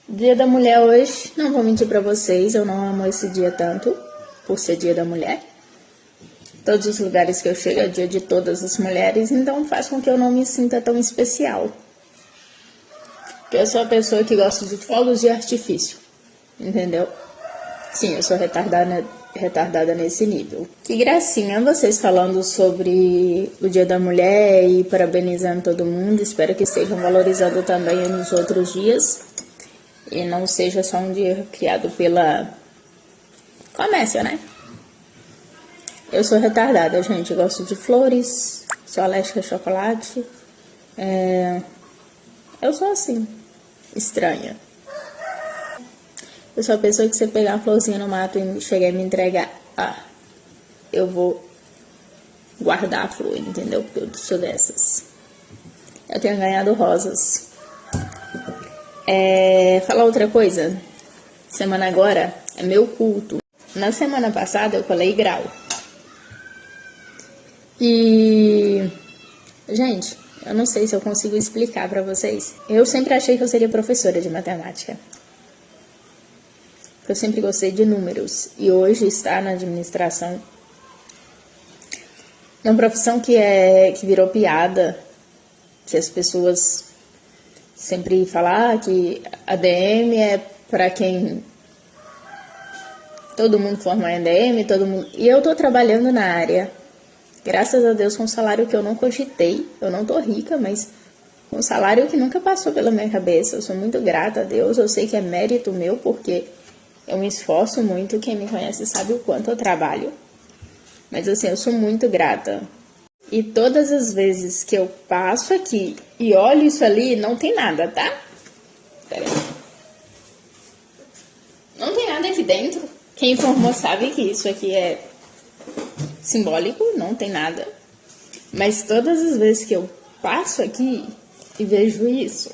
Dia da Mulher hoje, não vou mentir pra vocês, eu não amo esse dia tanto, por ser Dia da Mulher. Todos os lugares que eu chego é dia de todas as mulheres, então faz com que eu não me sinta tão especial. Porque eu sou a pessoa que gosta de fogos de artifício, entendeu? Sim, eu sou retardada nesse nível. Que gracinha vocês falando sobre o Dia da Mulher e parabenizando todo mundo. Espero que estejam valorizando também nos outros dias. E não seja só um dia criado pela comércio, né? Eu sou retardada, gente. Eu gosto de flores, sou alérgica a chocolate. Eu sou assim, estranha. Eu sou a pessoa que você pegar uma florzinha no mato e chegar e me entregar, eu vou guardar a flor, entendeu? Porque eu sou dessas. Eu tenho ganhado rosas. Falar outra coisa. Semana agora é meu culto. Na semana passada eu colei grau. E, gente, eu não sei se eu consigo explicar pra vocês. Eu sempre achei que eu seria professora de matemática. Eu sempre gostei de números. E hoje estar na administração é uma profissão que virou piada. Que as pessoas sempre falam que a ADM é pra quem... Todo mundo forma em ADM, todo mundo... E eu tô trabalhando na área. Graças a Deus, com um salário que eu não cogitei. Eu não tô rica, mas com um salário que nunca passou pela minha cabeça. Eu sou muito grata a Deus. Eu sei que é mérito meu, porque eu me esforço muito. Quem me conhece sabe o quanto eu trabalho. Mas assim, eu sou muito grata. E todas as vezes que eu passo aqui e olho isso ali, não tem nada, tá? Pera aí. Não tem nada aqui dentro. Quem informou sabe que isso aqui é simbólico, não tem nada. Mas todas as vezes que eu passo aqui e vejo isso,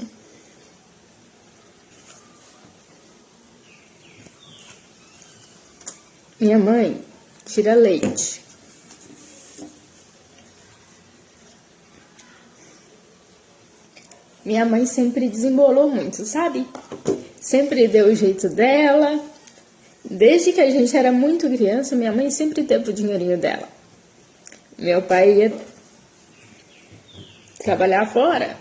minha mãe tira leite. Minha mãe sempre desembolou muito, sabe? Sempre deu o jeito dela. Desde que a gente era muito criança, minha mãe sempre teve o dinheirinho dela. Meu pai ia trabalhar fora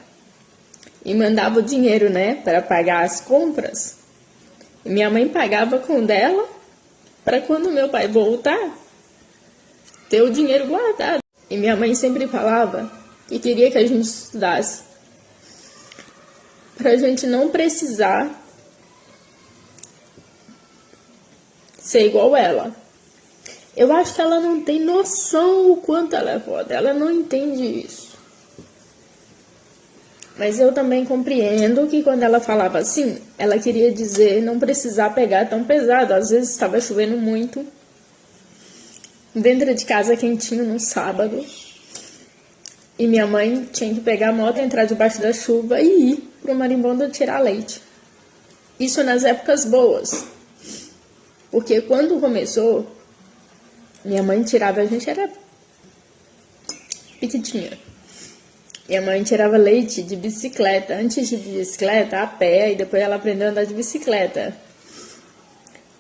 e mandava o dinheiro, né, para pagar as compras. E minha mãe pagava com o dela para quando meu pai voltar, ter o dinheiro guardado. E minha mãe sempre falava que queria que a gente estudasse pra gente não precisar ser igual ela. Eu acho que ela não tem noção o quanto ela é foda. Ela não entende isso. Mas eu também compreendo que quando ela falava assim, ela queria dizer não precisar pegar tão pesado. Às vezes estava chovendo muito, dentro de casa quentinho no sábado, e minha mãe tinha que pegar a moto, entrar debaixo da chuva e ir pro marimbondo tirar leite. Isso nas épocas boas. Porque quando começou, minha mãe tirava, a gente era pequitinha. Minha mãe tirava leite de bicicleta, antes de bicicleta, a pé, e depois ela aprendeu a andar de bicicleta.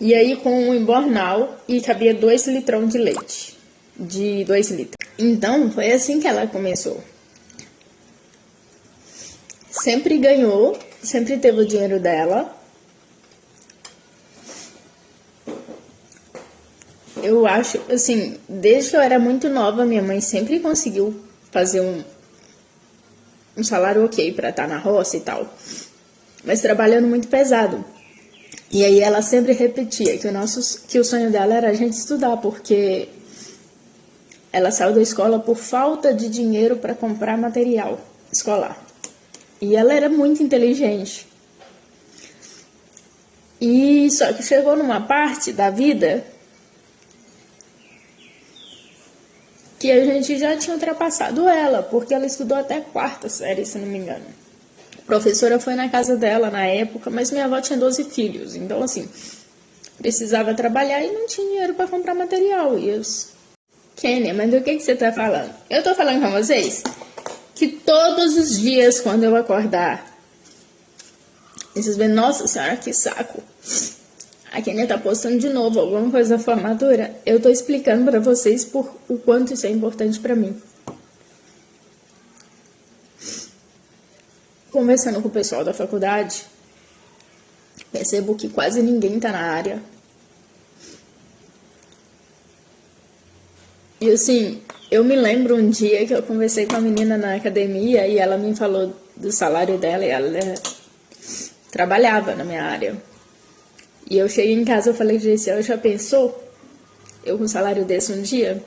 E aí com um embornal, e cabia 2 litrão de leite, de 2 litros. Então, foi assim que ela começou. Sempre ganhou, sempre teve o dinheiro dela. Eu acho, assim, desde que eu era muito nova, minha mãe sempre conseguiu fazer um salário ok pra estar na roça e tal. Mas trabalhando muito pesado. E aí ela sempre repetia que o sonho dela era a gente estudar, porque ela saiu da escola por falta de dinheiro para comprar material escolar. E ela era muito inteligente. E só que chegou numa parte da vida que a gente já tinha ultrapassado ela, porque ela estudou até 4ª série, se não me engano. A professora foi na casa dela na época, mas minha avó tinha 12 filhos, então assim, precisava trabalhar e não tinha dinheiro para comprar material. E eu... Kênia, mas do que você tá falando? Eu tô falando com vocês que todos os dias, quando eu acordar, E vocês veem, nossa senhora, que saco. A Kenia tá postando de novo alguma coisa da formatura. Eu tô explicando pra vocês por o quanto isso é importante pra mim. Conversando com o pessoal da faculdade, percebo que quase ninguém tá na área. E assim, eu me lembro um dia que eu conversei com a menina na academia e ela me falou do salário dela e ela trabalhava na minha área. E eu cheguei em casa e falei, gente, ela já pensou eu com um salário desse um dia?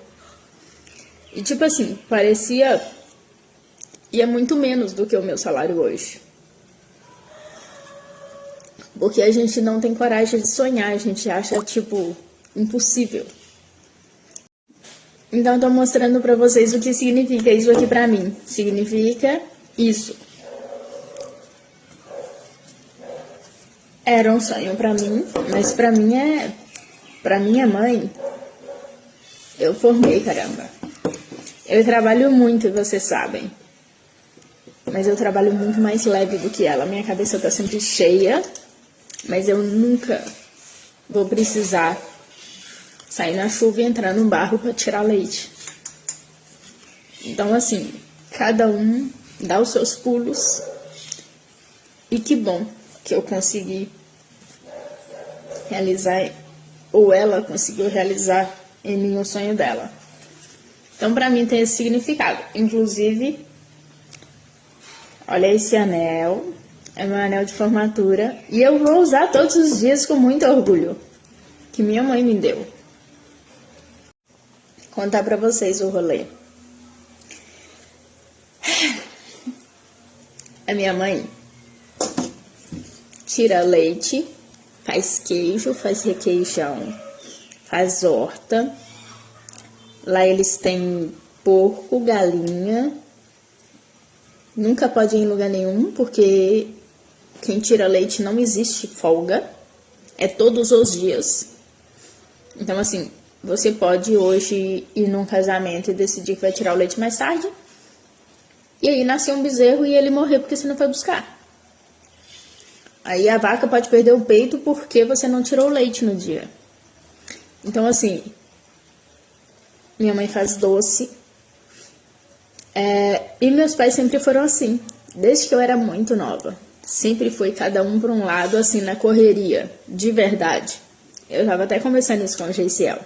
E tipo assim, parecia... E é muito menos do que o meu salário hoje. Porque a gente não tem coragem de sonhar, a gente acha, tipo, impossível. Então, eu tô mostrando pra vocês o que significa isso aqui pra mim. Significa isso. Era um sonho pra mim, mas pra minha mãe, eu formei, caramba. Eu trabalho muito, vocês sabem. Mas eu trabalho muito mais leve do que ela. Minha cabeça tá sempre cheia, mas eu nunca vou precisar sair na chuva e entrar num barro para tirar leite. Então, assim, cada um dá os seus pulos. E que bom que eu consegui realizar, ou ela conseguiu realizar em mim o sonho dela. Então, para mim tem esse significado. Inclusive, olha esse anel, é meu anel de formatura. E eu vou usar todos os dias com muito orgulho, que minha mãe me deu. Contar pra vocês o rolê. A minha mãe tira leite, faz queijo, faz requeijão, faz horta. Lá eles têm porco, galinha. Nunca pode ir em lugar nenhum, porque quem tira leite não existe folga. É todos os dias. Então, assim, você pode hoje ir num casamento e decidir que vai tirar o leite mais tarde. E aí nasceu um bezerro e ele morrer porque você não foi buscar. Aí a vaca pode perder o peito porque você não tirou o leite no dia. Então, assim, minha mãe faz doce. E meus pais sempre foram assim, desde que eu era muito nova. Sempre foi cada um para um lado, assim, na correria, de verdade. Eu tava até conversando isso com o Geisiel.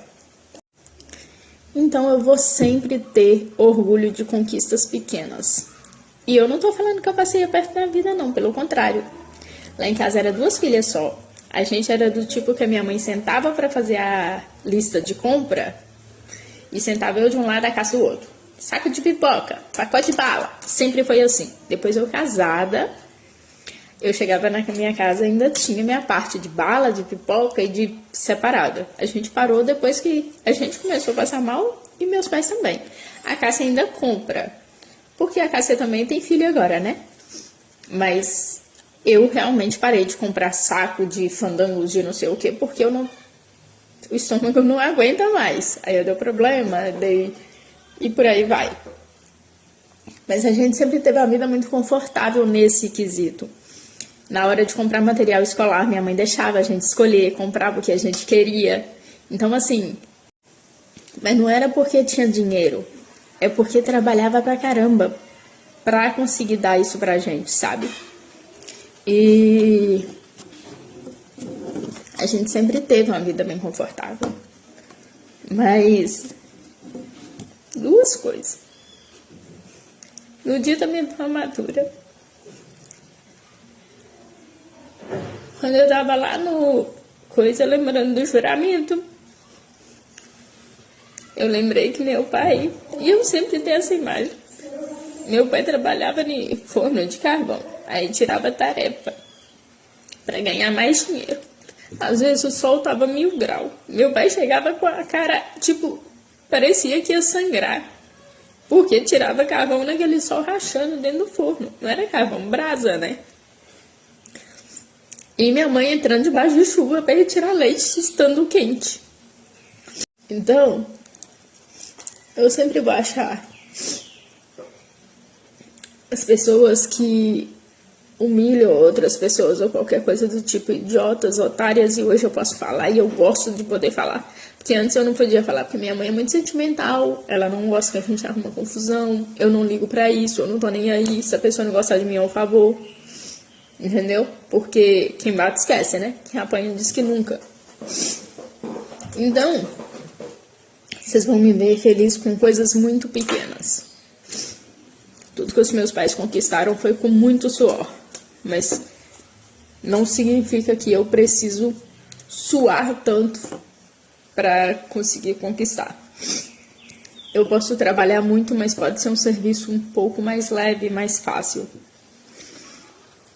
Então eu vou sempre ter orgulho de conquistas pequenas. E eu não tô falando que eu passei aperto na vida, não, pelo contrário. Lá em casa era 2 filhas só. A gente era do tipo que a minha mãe sentava para fazer a lista de compra e sentava eu de um lado, a casa do outro. Saco de pipoca, pacote de bala, sempre foi assim. Depois eu casada, eu chegava na minha casa e ainda tinha minha parte de bala, de pipoca e de separada. A gente parou depois que a gente começou a passar mal e meus pais também. A Cássia ainda compra, porque a Cássia também tem filho agora, né? Mas eu realmente parei de comprar saco de fandangos de não sei o que, porque o estômago não aguenta mais. Aí eu dei problema, e por aí vai. Mas a gente sempre teve uma vida muito confortável nesse quesito. Na hora de comprar material escolar, minha mãe deixava a gente escolher, comprava o que a gente queria. Então, assim, mas não era porque tinha dinheiro, é porque trabalhava pra caramba pra conseguir dar isso pra gente, sabe? E a gente sempre teve uma vida bem confortável. Mas 2 coisas. No dia da minha formatura, quando eu tava lá no coisa, lembrando do juramento, eu lembrei que meu pai, e eu sempre tenho essa imagem, meu pai trabalhava em forno de carvão, aí tirava tarefa para ganhar mais dinheiro. Às vezes o sol tava 1000 graus, meu pai chegava com a cara, tipo, parecia que ia sangrar, porque tirava carvão naquele sol rachando dentro do forno, não era carvão, brasa, né? E minha mãe entrando debaixo de chuva para tirar leite estando quente. Então, eu sempre vou achar as pessoas que humilho outras pessoas ou qualquer coisa do tipo, idiotas, otárias, e hoje eu posso falar e eu gosto de poder falar. Porque antes eu não podia falar, porque minha mãe é muito sentimental, ela não gosta que a gente arruma confusão, eu não ligo pra isso, eu não tô nem aí, se a pessoa não gostar de mim, é um favor. Entendeu? Porque quem bate esquece, né? Quem apanha diz que nunca. Então, vocês vão me ver feliz com coisas muito pequenas. Tudo que os meus pais conquistaram foi com muito suor. Mas não significa que eu preciso suar tanto para conseguir conquistar. Eu posso trabalhar muito, mas pode ser um serviço um pouco mais leve, mais fácil.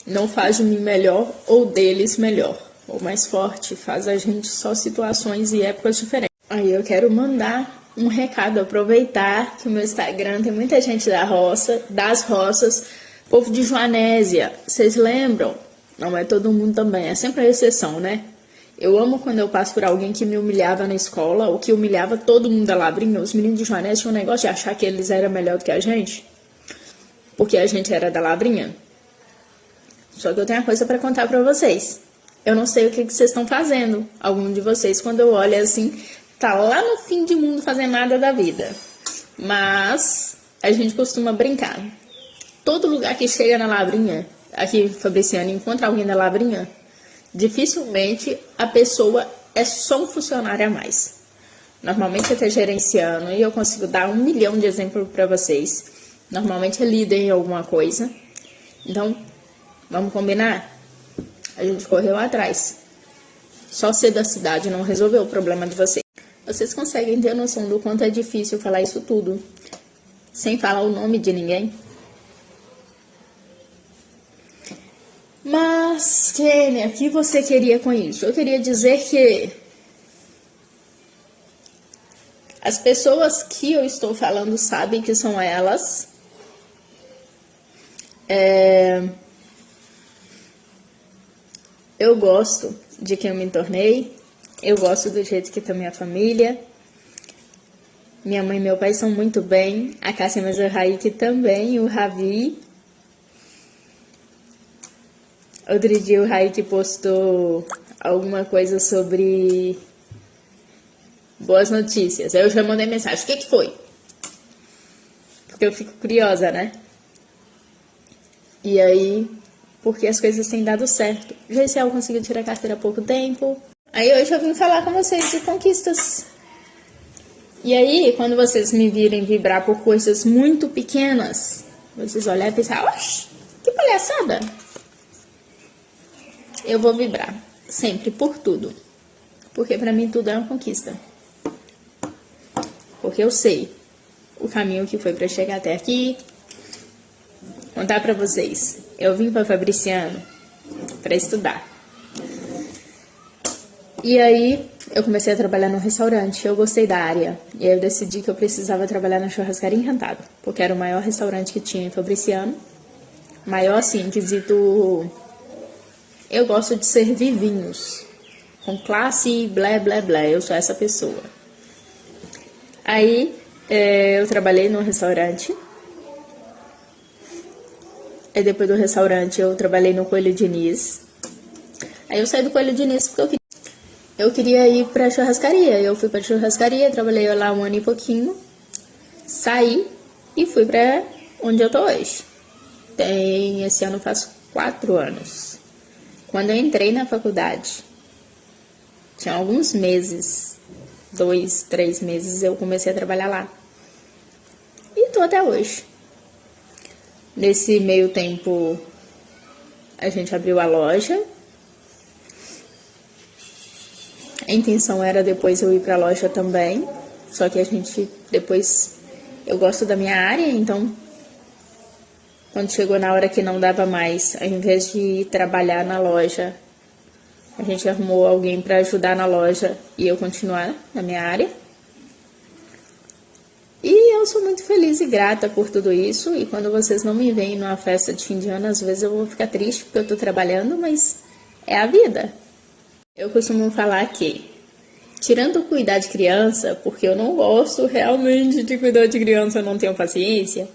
Não faz de mim melhor ou deles melhor, ou mais forte. Faz a gente só situações e épocas diferentes. Aí eu quero mandar um recado, aproveitar que o meu Instagram tem muita gente da roça, das roças, povo de Joanésia. Vocês lembram? Não é todo mundo também, é sempre a exceção, né? Eu amo quando eu passo por alguém que me humilhava na escola, ou que humilhava todo mundo da Lavrinha. Os meninos de Joanésia tinham um negócio de achar que eles eram melhor do que a gente, porque a gente era da Lavrinha. Só que eu tenho uma coisa pra contar pra vocês. Eu não sei o que vocês estão fazendo. Algum de vocês, quando eu olho assim, tá lá no fim de mundo fazendo nada da vida. Mas a gente costuma brincar. Todo lugar que chega na Lavrinha, aqui Fabriciano, encontra alguém da Lavrinha, dificilmente a pessoa é só um funcionário a mais. Normalmente é até gerenciando, e eu consigo dar 1 milhão de exemplos pra vocês. Normalmente é líder em alguma coisa. Então, vamos combinar? A gente correu atrás. Só ser da cidade não resolveu o problema de vocês. Vocês conseguem ter noção do quanto é difícil falar isso tudo sem falar o nome de ninguém? Mas, Kênia, o que você queria com isso? Eu queria dizer que as pessoas que eu estou falando sabem que são elas. Eu gosto de quem eu me tornei. Eu gosto do jeito que tá minha família. Minha mãe e meu pai são muito bem. A Cássia Mazerraik também, o Ravi. Outro dia o Raik postou alguma coisa sobre boas notícias. Aí eu já mandei mensagem. O que foi? Porque eu fico curiosa, né? E aí, porque as coisas têm dado certo. GCL conseguiu tirar a carteira há pouco tempo. Aí hoje eu vim falar com vocês de conquistas. E aí, quando vocês me virem vibrar por coisas muito pequenas, vocês olharem e pensar, oxe, que palhaçada. Eu vou vibrar sempre por tudo. Porque pra mim tudo é uma conquista. Porque eu sei o caminho que foi pra chegar até aqui. Contar pra vocês. Eu vim pra Fabriciano pra estudar. E aí eu comecei a trabalhar no restaurante. Eu gostei da área. E aí eu decidi que eu precisava trabalhar na Churrascaria Encantado. Porque era o maior restaurante que tinha em Fabriciano. Maior assim, quesito... Eu gosto de servir vinhos com classe e blé, blé, blé. Eu sou essa pessoa. Aí eu trabalhei no restaurante. E depois do restaurante eu trabalhei no Coelho Diniz. Aí eu saí do Coelho Diniz porque eu queria ir pra churrascaria. Eu fui pra churrascaria, trabalhei lá 1 ano e pouquinho. Saí e fui pra onde eu tô hoje. Esse ano faz 4 anos. Quando eu entrei na faculdade, tinha alguns meses, 2, 3 meses, eu comecei a trabalhar lá. E tô até hoje. Nesse meio tempo, a gente abriu a loja. A intenção era depois eu ir pra loja também. Só que a gente, depois, eu gosto da minha área, então... Quando chegou na hora que não dava mais, ao invés de ir trabalhar na loja, a gente arrumou alguém para ajudar na loja e eu continuar na minha área. E eu sou muito feliz e grata por tudo isso. E quando vocês não me veem numa festa de fim de ano, às vezes eu vou ficar triste porque eu tô trabalhando, mas é a vida. Eu costumo falar que, tirando cuidar de criança, porque eu não gosto realmente de cuidar de criança, eu não tenho paciência,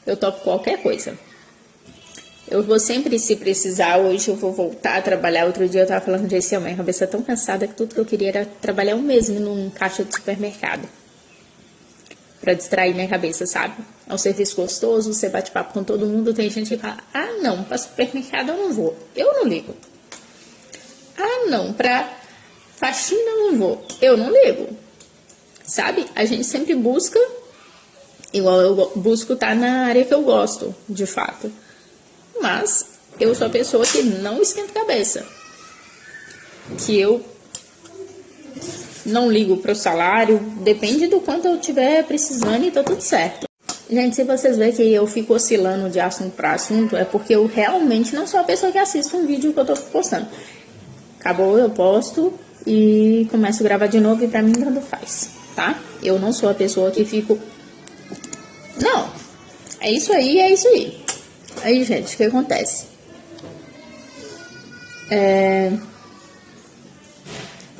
eu topo qualquer coisa. Eu vou sempre, se precisar, hoje eu vou voltar a trabalhar. Outro dia eu tava falando de esse minha cabeça tão cansada que tudo que eu queria era trabalhar um mês num caixa de supermercado. Pra distrair minha cabeça, sabe? É um serviço gostoso, você bate papo com todo mundo. Tem gente que fala, ah não, pra supermercado eu não vou. Eu não ligo. Ah não, pra faxina eu não vou. Eu não ligo. Sabe? A gente sempre busca, igual eu busco estar na área que eu gosto, de fato. Mas eu sou a pessoa que não esquenta a cabeça. Que eu não ligo pro salário, depende do quanto eu tiver precisando e tá tudo certo. Gente, se vocês verem que eu fico oscilando de assunto para assunto, é porque eu realmente não sou a pessoa que assiste um vídeo que eu tô postando. Acabou, eu posto e começo a gravar de novo e pra mim tanto faz, tá? Eu não sou a pessoa que fico... Não, é isso aí, é isso aí. Aí, gente, o que acontece?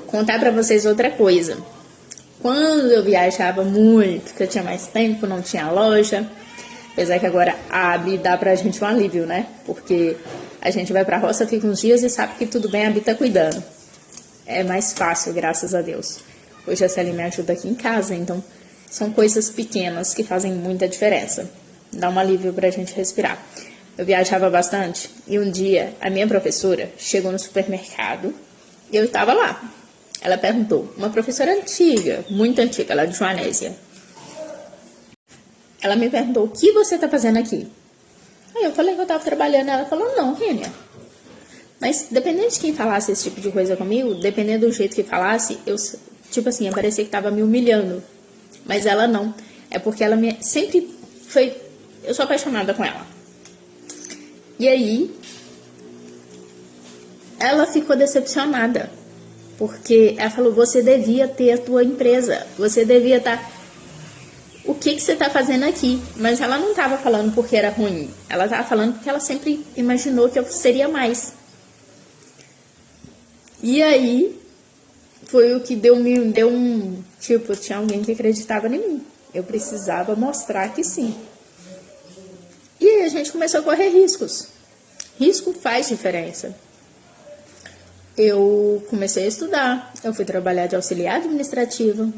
Contar pra vocês outra coisa. Quando eu viajava muito, que eu tinha mais tempo, não tinha loja, apesar que agora abre e dá pra gente um alívio, né? Porque a gente vai pra roça, fica uns dias e sabe que tudo bem, a Bi tá cuidando. É mais fácil, graças a Deus. Hoje a Celi me ajuda aqui em casa, então são coisas pequenas que fazem muita diferença. Dá um alívio pra gente respirar. Eu viajava bastante e um dia a minha professora chegou no supermercado e eu estava lá. Ela perguntou, uma professora antiga, muito antiga, ela é de Joanésia. Ela me perguntou, o que você está fazendo aqui? Aí eu falei que eu estava trabalhando. Ela falou, não, Rênia. Mas dependendo de quem falasse esse tipo de coisa comigo, dependendo do jeito que falasse, eu, tipo assim, ia parecer que estava me humilhando. Mas ela não. É porque ela sempre foi... Eu sou apaixonada com ela. E aí, ela ficou decepcionada. Porque ela falou, você devia ter a tua empresa. Você devia estar... O que você está fazendo aqui? Mas ela não estava falando porque era ruim. Ela estava falando porque ela sempre imaginou que eu seria mais. E aí, foi o que deu um... Tipo, tinha alguém que acreditava em mim. Eu precisava mostrar que sim. E aí a gente começou a correr riscos. Risco faz diferença. Eu comecei a estudar. Eu fui trabalhar de auxiliar administrativo.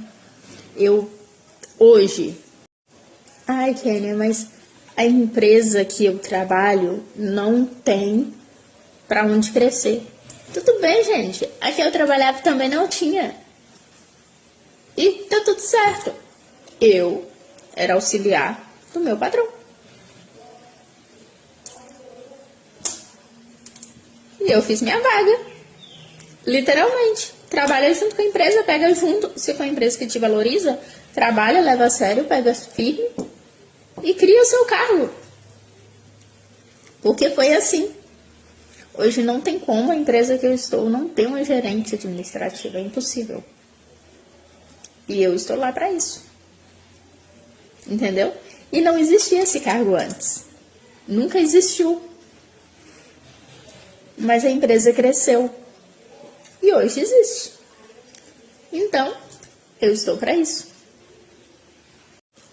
Hoje... Ai, Kênia, mas a empresa que eu trabalho não tem pra onde crescer. Tudo bem, gente. A que eu trabalhava também não tinha. E tá tudo certo. Eu era auxiliar do meu patrão. E eu fiz minha vaga. Literalmente. Trabalha junto com a empresa, pega junto. Se for a empresa que te valoriza, trabalha, leva a sério, pega firme e cria o seu cargo. Porque foi assim. Hoje não tem como a empresa que eu estou não ter uma gerente administrativa. É impossível. E eu estou lá para isso. Entendeu? E não existia esse cargo antes. Nunca existiu. Mas a empresa cresceu. E hoje existe. Então, eu estou para isso.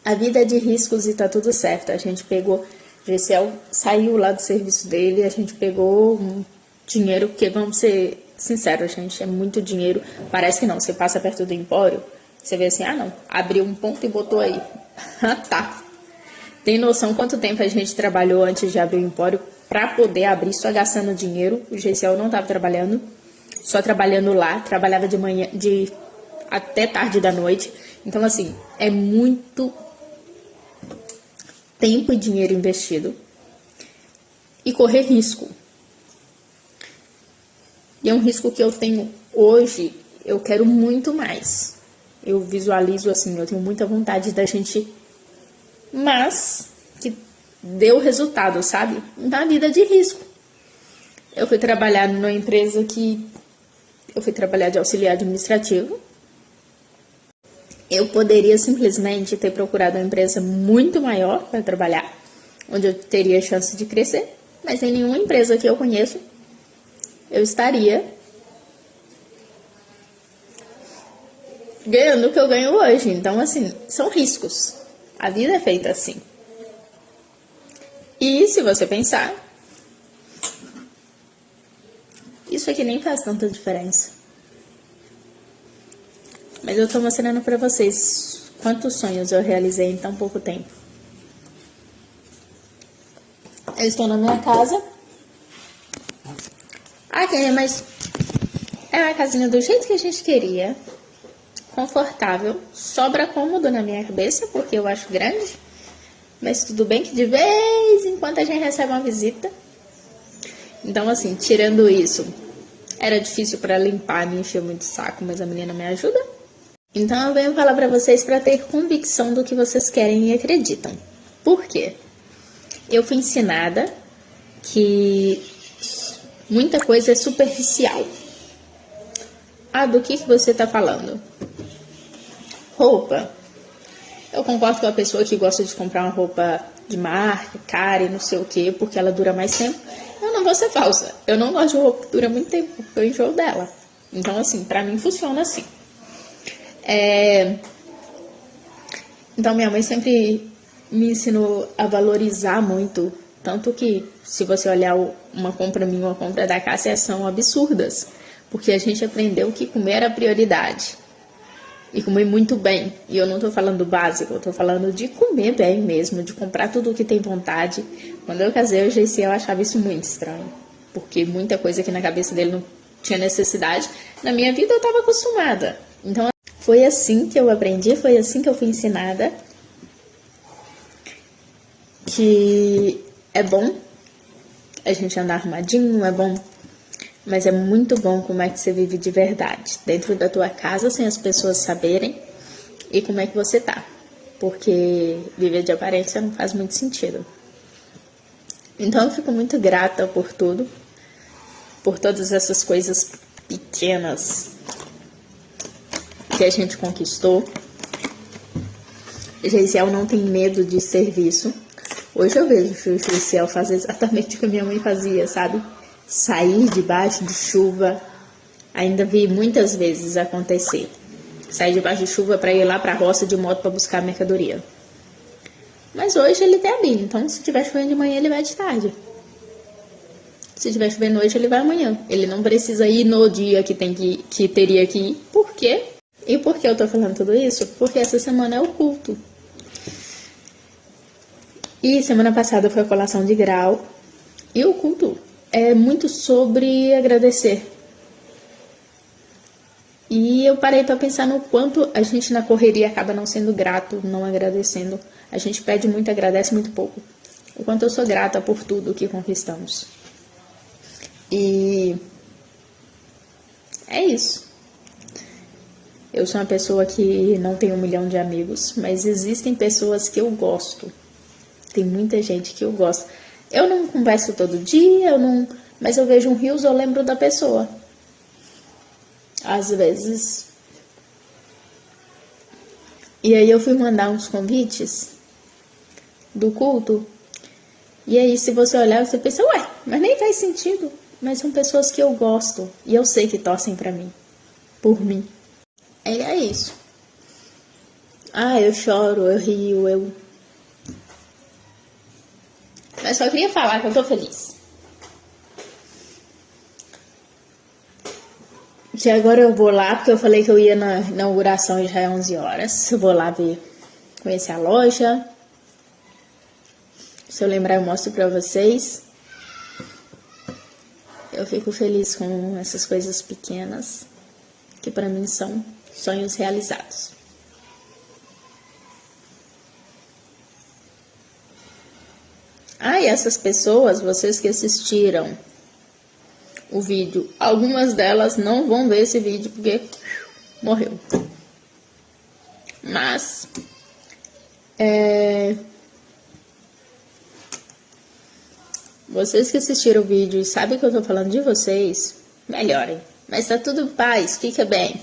A vida é de riscos e tá tudo certo. A gente pegou... Gessel saiu lá do serviço dele, a gente pegou um dinheiro, porque vamos ser sinceros, gente, é muito dinheiro. Parece que não, você passa perto do empório, você vê assim, ah não, abriu um ponto e botou aí. Ah, tá. Tem noção quanto tempo a gente trabalhou antes de abrir o empório para poder abrir, só gastando dinheiro? O Gessel não estava trabalhando, só trabalhando lá, trabalhava de manhã, até tarde da noite. Então, assim, é muito tempo e dinheiro investido e correr risco. E é um risco que eu tenho hoje, eu quero muito mais. Eu visualizo assim, eu tenho muita vontade da gente, mas que deu resultado, sabe? Na vida de risco. Eu fui trabalhar numa empresa eu fui trabalhar de auxiliar administrativo. Eu poderia simplesmente ter procurado uma empresa muito maior para trabalhar, onde eu teria chance de crescer, mas em nenhuma empresa que eu conheço eu estaria ganhando o que eu ganho hoje. Então, assim, são riscos. A vida é feita assim. E se você pensar, isso aqui nem faz tanta diferença. Mas eu tô mostrando pra vocês quantos sonhos eu realizei em tão pouco tempo. Eu estou na minha casa. Aqui, mas é uma casinha do jeito que a gente queria. Confortável. Sobra cômodo na minha cabeça, porque eu acho grande. Mas tudo bem que de vez em quando a gente recebe uma visita. Então, assim, tirando isso, era difícil pra limpar, me encheu muito o saco, mas a menina me ajuda. Então eu venho falar pra vocês pra ter convicção do que vocês querem e acreditam. Por quê? Eu fui ensinada que muita coisa é superficial. Ah, do que você tá falando? Roupa. Eu concordo com a pessoa que gosta de comprar uma roupa de marca, cara e não sei o quê, porque ela dura mais tempo. Eu não vou ser falsa. Eu não gosto de roupa que dura muito tempo, porque eu enjoo dela. Então, assim, pra mim funciona assim. Então, minha mãe sempre me ensinou a valorizar muito. Tanto que, se você olhar uma compra minha, uma compra da Cássia, são absurdas. Porque a gente aprendeu que comer era prioridade. E comer muito bem. E eu não tô falando do básico, eu tô falando de comer bem mesmo, de comprar tudo o que tem vontade. Quando eu casei, o GC, eu achava isso muito estranho. Porque muita coisa que na cabeça dele não tinha necessidade. Na minha vida, eu tava acostumada. Então, foi assim que eu aprendi, foi assim que eu fui ensinada. Que é bom a gente andar arrumadinho, é bom. Mas é muito bom como é que você vive de verdade. Dentro da tua casa, sem as pessoas saberem. E como é que você tá. Porque viver de aparência não faz muito sentido. Então eu fico muito grata por tudo. Por todas essas coisas pequenas que a gente conquistou. Geisiel não tem medo de serviço. Hoje eu vejo o Geisiel fazer exatamente o que minha mãe fazia, sabe? Sair debaixo de chuva. Ainda vi muitas vezes acontecer. Sair debaixo de chuva para ir lá para a roça de moto para buscar a mercadoria. Mas hoje ele tem a Bia, então se tiver chovendo de manhã ele vai de tarde. Se tiver chovendo hoje ele vai amanhã. Ele não precisa ir no dia que teria que ir. Por quê? E por que eu tô falando tudo isso? Porque essa semana é o culto. E semana passada foi a colação de grau. E o culto é muito sobre agradecer. E eu parei para pensar no quanto a gente na correria acaba não sendo grato, não agradecendo. A gente pede muito, agradece muito pouco. O quanto eu sou grata por tudo que conquistamos. E é isso. Eu sou uma pessoa que não tem 1 milhão de amigos, mas existem pessoas que eu gosto. Tem muita gente que eu gosto. Eu não converso todo dia, mas eu vejo um rios, eu lembro da pessoa. Às vezes. E aí eu fui mandar uns convites do culto. E aí se você olhar, você pensa, ué, mas nem faz sentido. Mas são pessoas que eu gosto. E eu sei que torcem pra mim. Por mim. É isso. Ah, eu choro, eu rio, Mas só queria falar que eu tô feliz. Que agora eu vou lá, porque eu falei que eu ia na inauguração e já é 11 horas. Eu vou lá conhecer a loja. Se eu lembrar, eu mostro pra vocês. Eu fico feliz com essas coisas pequenas, que pra mim são sonhos realizados. Ah, e essas pessoas, vocês que assistiram o vídeo, algumas delas não vão ver esse vídeo porque morreu. Mas vocês que assistiram o vídeo e sabem que eu tô falando de vocês, melhorem. Mas tá tudo em paz, fica bem.